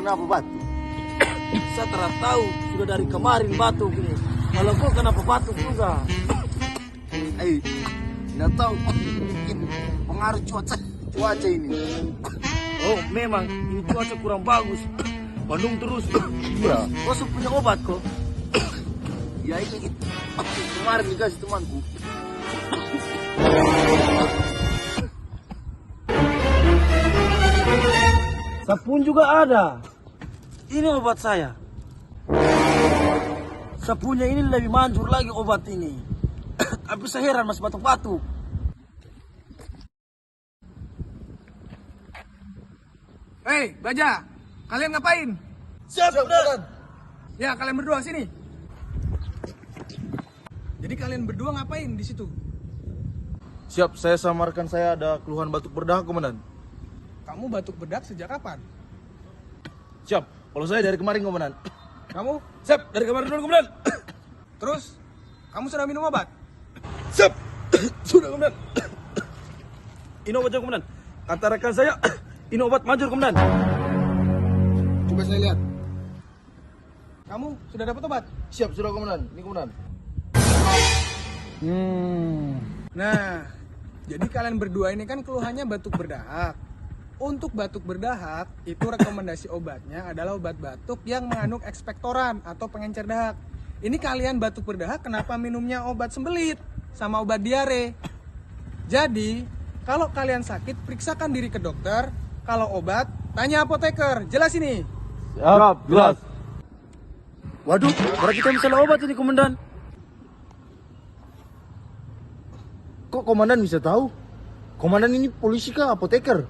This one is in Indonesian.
kenapa batuk? Saya tidak tahu, sudah dari kemarin batuk ini. Kalau kau kenapa batuk juga? Nggak tahu, mungkin pengaruh cuaca ini. Oh, memang ini cuaca kurang bagus. Bandung terus. Iya. Kau sudah punya obat kok? Ya ini kemarin dikasih temanku. Sapun juga ada. Ini obat saya. Sapunya ini lebih manjur lagi obat ini. Tapi saya heran masih batuk-batuk. Hei, Baja, kalian ngapain? Siap, Komandan. Ya, kalian berdua sini. Jadi kalian berdua ngapain di situ? Siap, saya samarkan saya ada keluhan batuk berdahak, Komandan. Kamu batuk bedak sejak kapan? Siap, kalau saya dari kemarin, Komandan. Kamu? Siap, dari kemarin dulu, Komandan. Terus, kamu sudah minum obat? Siap, sudah, Komandan. Ini obatnya, Komandan. Kata rekan saya, ini obat manjur, Komandan. Coba saya lihat. Kamu sudah dapat obat? Siap, sudah, Komandan. Ini, Komandan. Nah, jadi kalian berdua ini kan keluhannya batuk berdahak. Untuk batuk berdahak, itu rekomendasi obatnya adalah obat batuk yang mengandung ekspektoran atau pengencer dahak. Ini kalian batuk berdahak, kenapa minumnya obat sembelit sama obat diare? Jadi, kalau kalian sakit, periksakan diri ke dokter. Kalau obat, tanya apoteker. Jelas ini? Siap, jelas. Waduh, berarti kita salah obat ini, Komandan. Kok Komandan bisa tahu? Komandan ini polisi kah, apoteker?